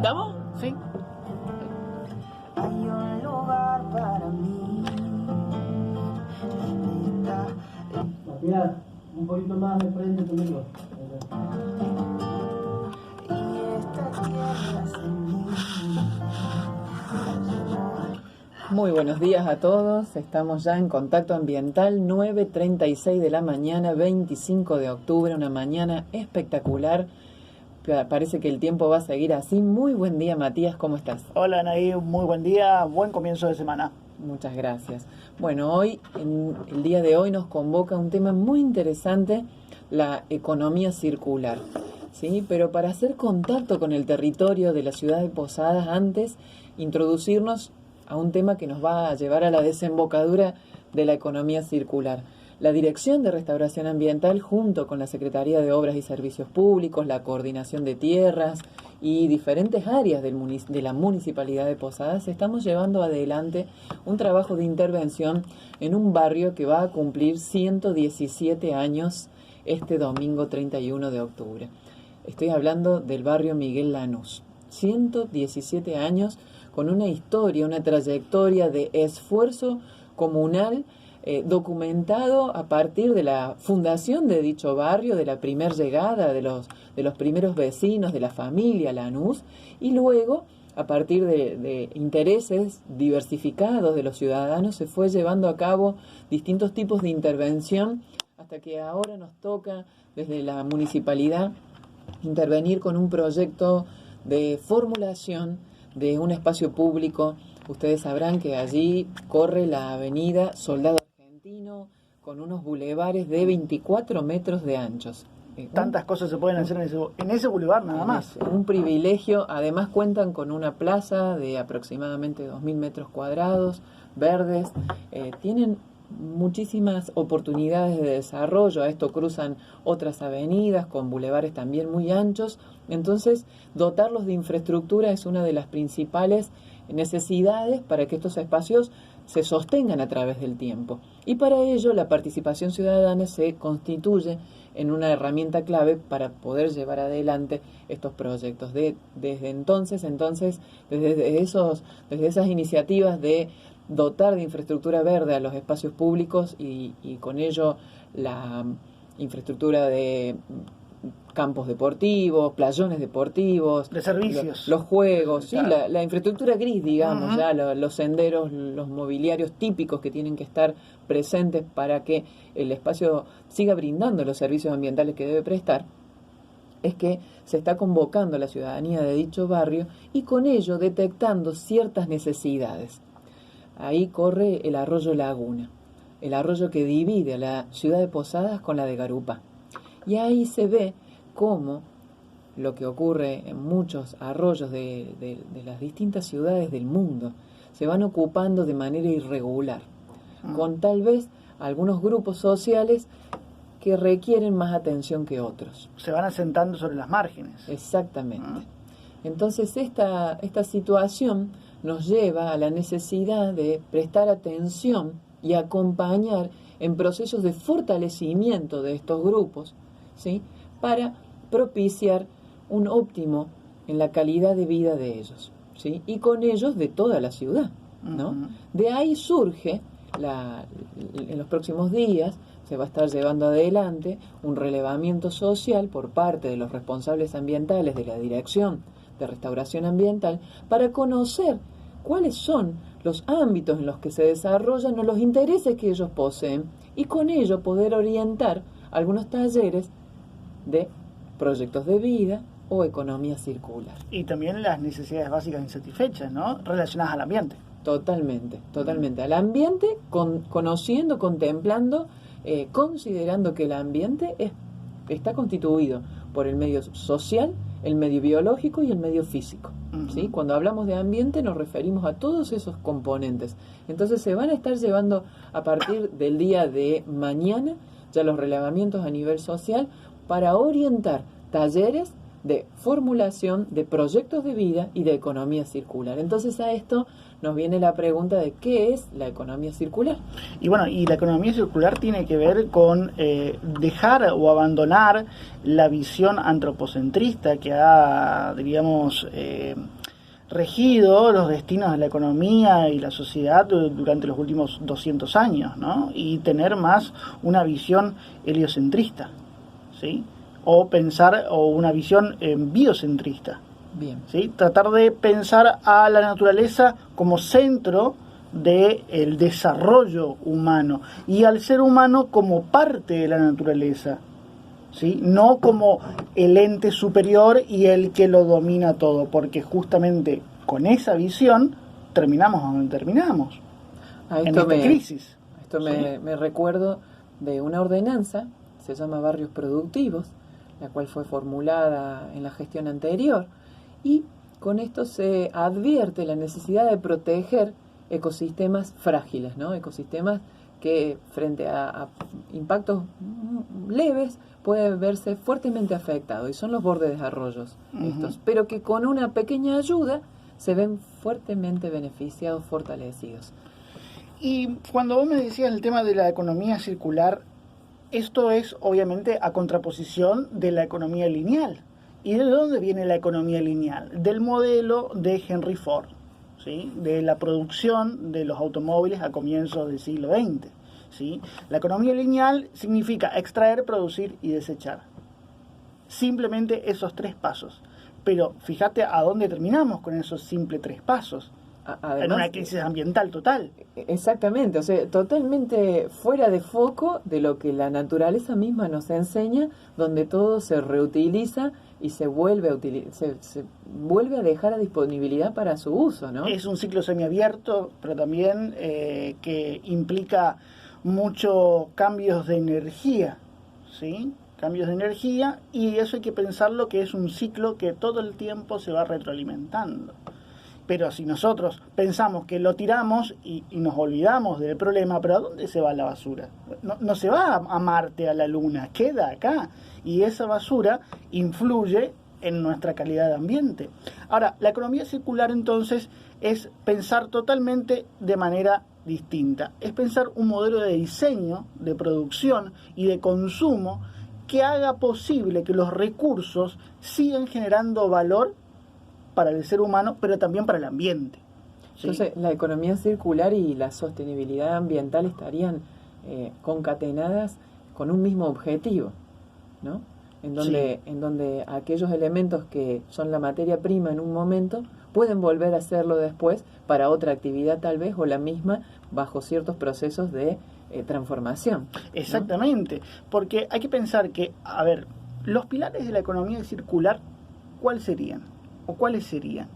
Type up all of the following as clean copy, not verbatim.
¿Arrancamos? Sí. Hay un lugar para mí. Matías, un poquito más de frente conmigo. Y esta tierra sin mí. Muy buenos días a todos. Estamos ya en Contacto Ambiental, 9:36 de la mañana, 25 de octubre, una mañana espectacular. Parece que el tiempo va a seguir así. Muy buen día, Matías, ¿cómo estás? Hola, Anaí, muy buen día, buen comienzo de semana. Muchas gracias. Bueno, hoy, el día de hoy nos convoca un tema muy interesante, la economía circular. ¿Sí? Pero para hacer contacto con el territorio de la ciudad de Posadas, antes introducirnos a un tema que nos va a llevar a la desembocadura de la economía circular. La Dirección de Restauración Ambiental, junto con la Secretaría de Obras y Servicios Públicos, la Coordinación de Tierras y diferentes áreas de la Municipalidad de Posadas, estamos llevando adelante un trabajo de intervención en un barrio que va a cumplir 117 años este domingo 31 de octubre. Estoy hablando del barrio Miguel Lanús. 117 años con una historia, una trayectoria de esfuerzo comunal documentado a partir de la fundación de dicho barrio, de la primer llegada de los primeros vecinos, de la familia Lanús, y luego, a partir de intereses diversificados de los ciudadanos, se fue llevando a cabo distintos tipos de intervención, hasta que ahora nos toca, desde la municipalidad, intervenir con un proyecto de formulación de un espacio público. Ustedes sabrán que allí corre la avenida Soldado Argentino con unos bulevares de 24 metros de anchos. Tantas cosas se pueden hacer en ese bulevar nada más. Un privilegio. Además cuentan con una plaza de aproximadamente 2.000 metros cuadrados, verdes. Tienen muchísimas oportunidades de desarrollo. A esto cruzan otras avenidas con bulevares también muy anchos. Entonces, dotarlos de infraestructura es una de las principales necesidades para que estos espacios se sostengan a través del tiempo. Y para ello, la participación ciudadana se constituye en una herramienta clave para poder llevar adelante estos proyectos. Desde esas iniciativas de dotar de infraestructura verde a los espacios públicos y con ello la infraestructura de campos deportivos, playones deportivos, de servicios, los juegos, claro. Sí, la infraestructura gris, digamos, uh-huh. Ya los senderos, los mobiliarios típicos que tienen que estar presentes para que el espacio siga brindando los servicios ambientales que debe prestar. Es que se está convocando a la ciudadanía de dicho barrio y con ello detectando ciertas necesidades. Ahí corre el arroyo Laguna, el arroyo que divide a la ciudad de Posadas con la de Garupá. Y ahí se ve cómo lo que ocurre en muchos arroyos de las distintas ciudades del mundo se van ocupando de manera irregular, con tal vez algunos grupos sociales que requieren más atención que otros. Se van asentando sobre las márgenes. Exactamente. Entonces esta situación nos lleva a la necesidad de prestar atención y acompañar en procesos de fortalecimiento de estos grupos, ¿sí? Para propiciar un óptimo en la calidad de vida de ellos, ¿sí? Y con ellos de toda la ciudad, ¿no? Uh-huh. De ahí surge, en los próximos días, se va a estar llevando adelante un relevamiento social por parte de los responsables ambientales de la Dirección de Restauración Ambiental para conocer cuáles son los ámbitos en los que se desarrollan o los intereses que ellos poseen y con ello poder orientar algunos talleres de proyectos de vida o economía circular. Y también las necesidades básicas insatisfechas, ¿no? Relacionadas al ambiente. Totalmente. Al ambiente, conociendo, contemplando, considerando que el ambiente está constituido por el medio social, el medio biológico y el medio físico. Uh-huh. ¿Sí? Cuando hablamos de ambiente nos referimos a todos esos componentes. Entonces se van a estar llevando a partir del día de mañana ya los relevamientos a nivel social para orientar talleres de formulación de proyectos de vida y de economía circular. Entonces a esto nos viene la pregunta de qué es la economía circular. Y bueno, y la economía circular tiene que ver con dejar o abandonar la visión antropocentrista que ha, diríamos, regido los destinos de la economía y la sociedad durante los últimos 200 años, ¿no? Y tener más una visión heliocentrista, ¿sí? O pensar, o una visión biocentrista. Bien. ¿Sí? Tratar de pensar a la naturaleza como centro del desarrollo humano y al ser humano como parte de la naturaleza, ¿sí? No como el ente superior y el que lo domina todo, porque justamente con esa visión terminamos donde terminamos, en esta crisis. Esto me recuerdo de una ordenanza, se llama Barrios Productivos, la cual fue formulada en la gestión anterior, y con esto se advierte la necesidad de proteger ecosistemas frágiles, ¿no? Ecosistemas que frente a impactos leves pueden verse fuertemente afectados, y son los bordes de arroyos estos, pero que con una pequeña ayuda se ven fuertemente beneficiados, fortalecidos. Y cuando vos me decías el tema de la economía circular, esto es obviamente a contraposición de la economía lineal. ¿Y de dónde viene la economía lineal? Del modelo de Henry Ford, ¿sí? De la producción de los automóviles a comienzos del siglo XX. ¿Sí? La economía lineal significa extraer, producir y desechar. Simplemente esos 3 pasos. Pero fíjate a dónde terminamos con esos simples 3 pasos. Además, en una crisis ambiental total. Exactamente, o sea, totalmente fuera de foco de lo que la naturaleza misma nos enseña, donde todo se reutiliza y se vuelve a se vuelve a dejar a disponibilidad para su uso, ¿no? Es un ciclo semiabierto, pero también que implica muchos cambios de energía, ¿sí? Cambios de energía, y eso hay que pensarlo que es un ciclo que todo el tiempo se va retroalimentando. Pero si nosotros pensamos que lo tiramos y nos olvidamos del problema, ¿pero a dónde se va la basura? No se va a Marte, a la Luna, queda acá. Y esa basura influye en nuestra calidad de ambiente. Ahora, la economía circular entonces es pensar totalmente de manera distinta. Es pensar un modelo de diseño, de producción y de consumo que haga posible que los recursos sigan generando valor para el ser humano, pero también para el ambiente. ¿Sí? Entonces, la economía circular y la sostenibilidad ambiental estarían concatenadas con un mismo objetivo, ¿no? En donde aquellos elementos que son la materia prima en un momento pueden volver a hacerlo después para otra actividad tal vez, o la misma bajo ciertos procesos de transformación, ¿no? Exactamente, porque hay que pensar que, a ver, los pilares de la economía circular, ¿cuáles serían? ¿O cuáles serían?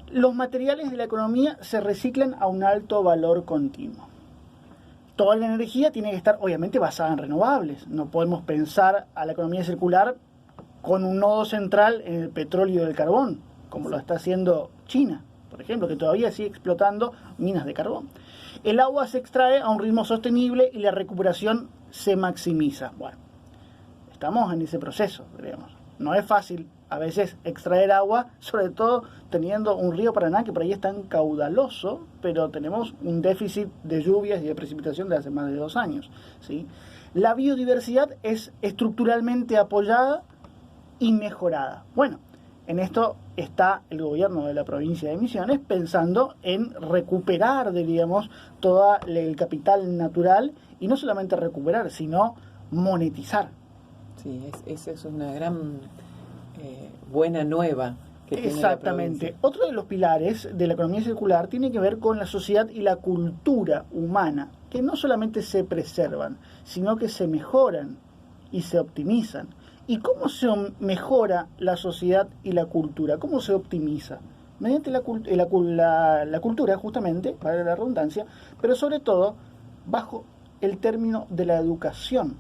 Los materiales de la economía se reciclan a un alto valor continuo. Toda la energía tiene que estar obviamente basada en renovables. No podemos pensar a la economía circular con un nodo central en el petróleo y el carbón, como lo está haciendo China, por ejemplo, que todavía sigue explotando minas de carbón. El agua se extrae a un ritmo sostenible y la recuperación se maximiza. Bueno, estamos en ese proceso, digamos. No es fácil a veces extraer agua, sobre todo teniendo un río Paraná que por ahí es tan caudaloso, pero tenemos un déficit de lluvias y de precipitación de hace más de 2 años, ¿sí? La biodiversidad es estructuralmente apoyada y mejorada. Bueno, en esto está el gobierno de la provincia de Misiones pensando en recuperar, diríamos, todo el capital natural, y no solamente recuperar, sino monetizar. Sí, esa es una gran buena nueva que tiene la provincia. Otro de los pilares de la economía circular tiene que ver con la sociedad y la cultura humana, que no solamente se preservan, sino que se mejoran y se optimizan. ¿Y cómo se mejora la sociedad y la cultura? ¿Cómo se optimiza? Mediante la cultura, justamente, para la redundancia, pero sobre todo bajo el término de la educación.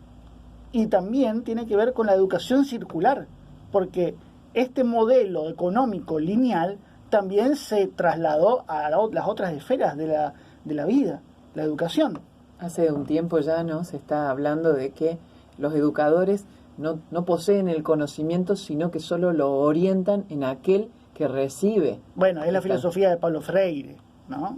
Y también tiene que ver con la educación circular, porque este modelo económico lineal también se trasladó a las otras esferas de la vida, la educación. Hace un tiempo ya no se está hablando de que los educadores no poseen el conocimiento, sino que solo lo orientan en aquel que recibe. Bueno, es la filosofía de Paulo Freire, ¿no?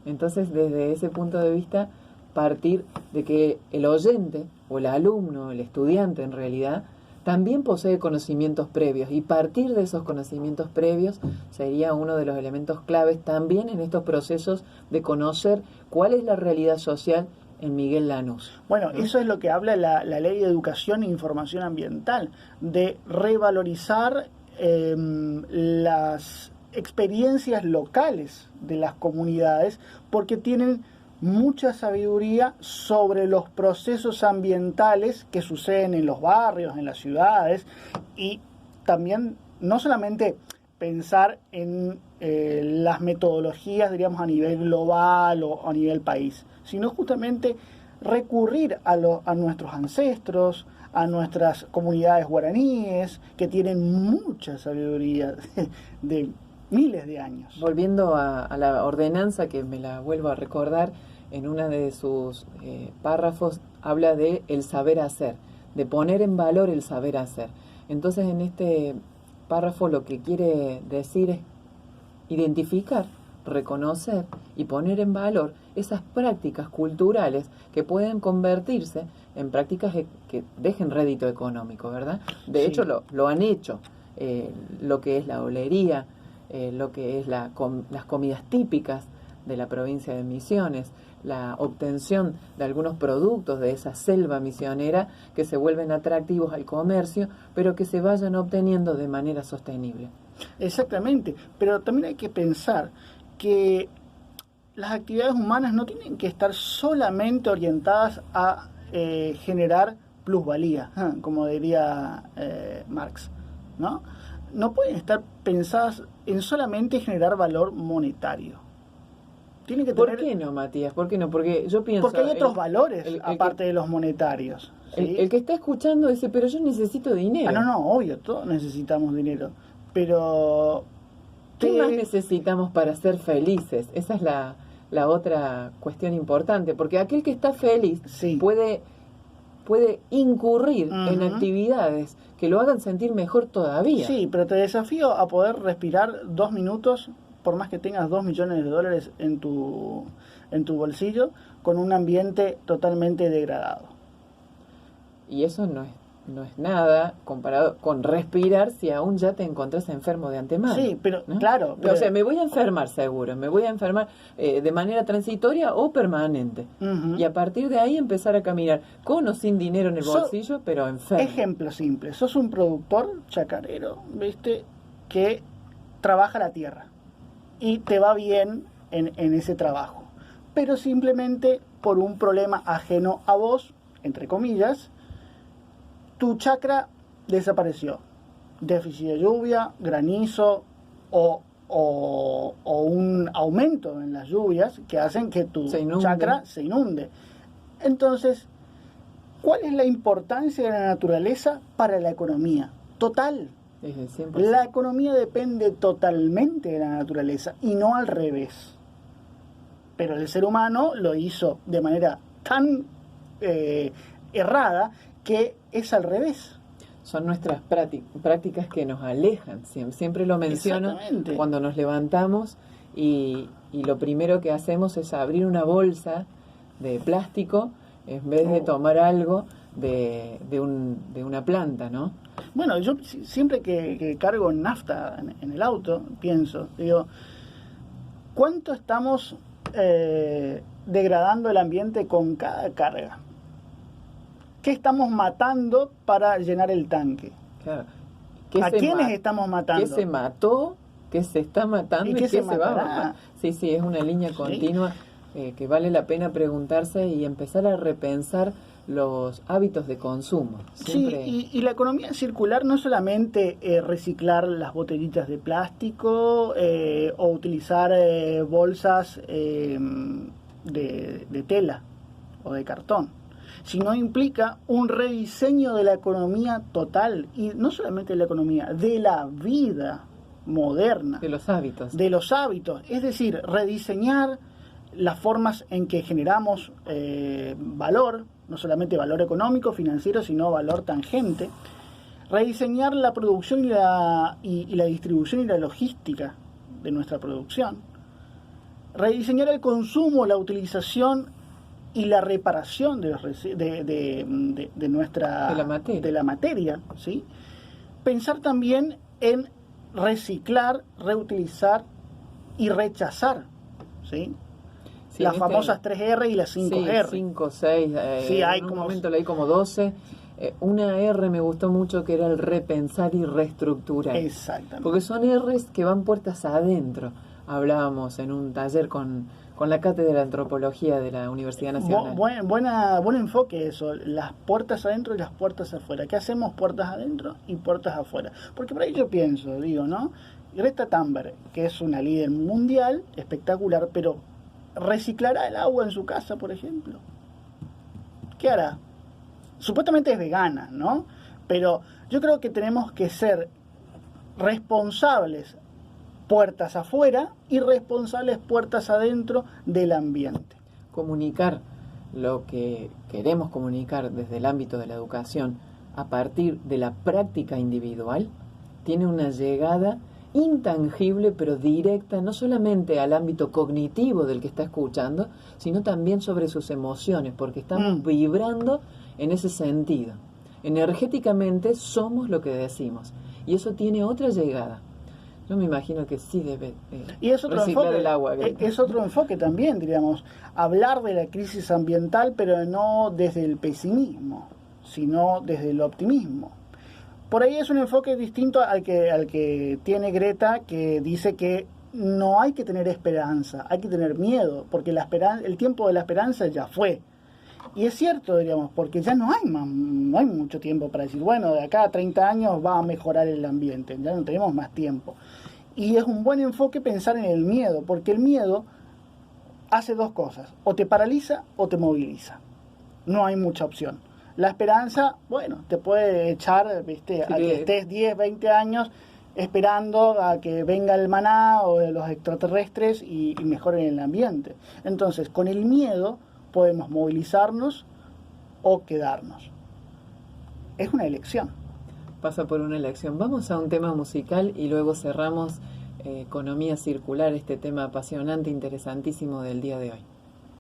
Entonces, desde ese punto de vista, partir de que el oyente, o el alumno, el estudiante en realidad, también posee conocimientos previos y partir de esos conocimientos previos sería uno de los elementos claves también en estos procesos de conocer cuál es la realidad social en Miguel Lanús. Bueno, eso es lo que habla la Ley de Educación e Información Ambiental, de revalorizar las experiencias locales de las comunidades, porque tienen mucha sabiduría sobre los procesos ambientales que suceden en los barrios, en las ciudades, y también no solamente pensar en las metodologías, diríamos, a nivel global o a nivel país, sino justamente recurrir a nuestros ancestros, a nuestras comunidades guaraníes, que tienen mucha sabiduría de miles de años. Volviendo a la ordenanza, que me la vuelvo a recordar, en una de sus párrafos habla de el saber hacer, de poner en valor el saber hacer. Entonces en este párrafo lo que quiere decir es identificar, reconocer y poner en valor esas prácticas culturales que pueden convertirse en prácticas que dejen rédito económico, ¿verdad? De hecho lo han hecho, lo que es la olería, lo que es las comidas típicas de la provincia de Misiones, la obtención de algunos productos de esa selva misionera que se vuelven atractivos al comercio, pero que se vayan obteniendo de manera sostenible. Exactamente, pero también hay que pensar que las actividades humanas no tienen que estar solamente orientadas a generar plusvalía, como diría Marx, ¿no? No pueden estar pensadas en solamente generar valor monetario. Tienen que ¿Por tener... qué no, Matías? ¿Por qué no? Porque yo pienso... Porque hay otros valores aparte de los monetarios. ¿Sí? El que está escuchando dice, pero yo necesito dinero. No, obvio, todos necesitamos dinero. Pero... ¿Qué más necesitamos para ser felices? Esa es la otra cuestión importante, porque aquel que está feliz puede incurrir en actividades que lo hagan sentir mejor todavía. Sí, pero te desafío a poder respirar 2 minutos, por más que tengas $2 millones en tu bolsillo, con un ambiente totalmente degradado. Y eso no es nada comparado con respirar si aún ya te encontrás enfermo de antemano. Sí, pero ¿no? claro. O sea, me voy a enfermar seguro, me voy a enfermar de manera transitoria o permanente. Y a partir de ahí empezar a caminar con o sin dinero en el bolsillo, pero enfermo. Ejemplo simple, sos un productor chacarero, ¿viste? Que trabaja la tierra y te va bien en ese trabajo, pero simplemente por un problema ajeno a vos, entre comillas, tu chacra desapareció. Déficit de lluvia, granizo o un aumento en las lluvias que hacen que tu chacra se inunde. Entonces, ¿cuál es la importancia de la naturaleza para la economía? Total. La economía depende totalmente de la naturaleza y no al revés. Pero el ser humano lo hizo de manera tan errada que es al revés. Son nuestras prácticas que nos alejan. Siempre lo menciono cuando nos levantamos y lo primero que hacemos es abrir una bolsa de plástico en vez de tomar algo de una planta, ¿no? Bueno, yo siempre que cargo nafta en el auto, digo, ¿cuánto estamos degradando el ambiente con cada carga? ¿Qué estamos matando para llenar el tanque? Claro. ¿A quiénes estamos matando? ¿Qué se mató? ¿Qué se está matando? ¿Y qué se va a matar? Sí, es una línea continua que vale la pena preguntarse y empezar a repensar los hábitos de consumo. Siempre... Sí, y la economía circular no es solamente reciclar las botellitas de plástico o utilizar bolsas de tela o de cartón, sino implica un rediseño de la economía total, y no solamente de la economía, de la vida moderna. De los hábitos. De los hábitos, es decir, rediseñar las formas en que generamos valor, no solamente valor económico, financiero, sino valor tangente, rediseñar la producción y la distribución y la logística de nuestra producción, rediseñar el consumo, la utilización y la reparación de, nuestra, de la materia. ¿sí? Pensar también en reciclar, reutilizar y rechazar, ¿sí? Sí, las famosas 3R y las 5R. Sí, 5, 6, Sí, hay en un como... momento leí como 12. Una R me gustó mucho, que era el repensar y reestructurar. Exactamente. Porque son R's que van puertas adentro. Hablábamos en un taller con la cátedra de antropología de la Universidad Nacional. Buen enfoque eso, las puertas adentro y las puertas afuera. ¿Qué hacemos? Puertas adentro y puertas afuera. Porque por ahí yo pienso, digo, ¿no? Greta Thunberg, que es una líder mundial, espectacular, pero ¿reciclará el agua en su casa, por ejemplo? ¿Qué hará? Supuestamente es vegana, ¿no? Pero yo creo que tenemos que ser responsables puertas afuera y responsables puertas adentro del ambiente. Comunicar lo que queremos comunicar desde el ámbito de la educación a partir de la práctica individual tiene una llegada intangible pero directa, no solamente al ámbito cognitivo del que está escuchando, sino también sobre sus emociones, porque estamos vibrando en ese sentido. Energéticamente somos lo que decimos, y eso tiene otra llegada. Yo me imagino que sí debe y es otro reciclar enfoque, el agua. Es otro enfoque también, diríamos, hablar de la crisis ambiental, pero no desde el pesimismo, sino desde el optimismo. Por ahí es un enfoque distinto al que tiene Greta, que dice que no hay que tener esperanza, hay que tener miedo, porque el tiempo de la esperanza ya fue. Y es cierto, diríamos, porque ya no hay mucho tiempo para decir, bueno, de acá a 30 años va a mejorar el ambiente, ya no tenemos más tiempo. Y es un buen enfoque pensar en el miedo, porque el miedo hace dos cosas, o te paraliza o te moviliza. No hay mucha opción. La esperanza, bueno, te puede echar, ¿viste? Sí, a que estés 10, 20 años esperando a que venga el maná o los extraterrestres y mejoren el ambiente. Entonces, con el miedo podemos movilizarnos o quedarnos. Es una elección. Pasa por una elección. Vamos a un tema musical y luego cerramos economía circular, este tema apasionante, interesantísimo del día de hoy.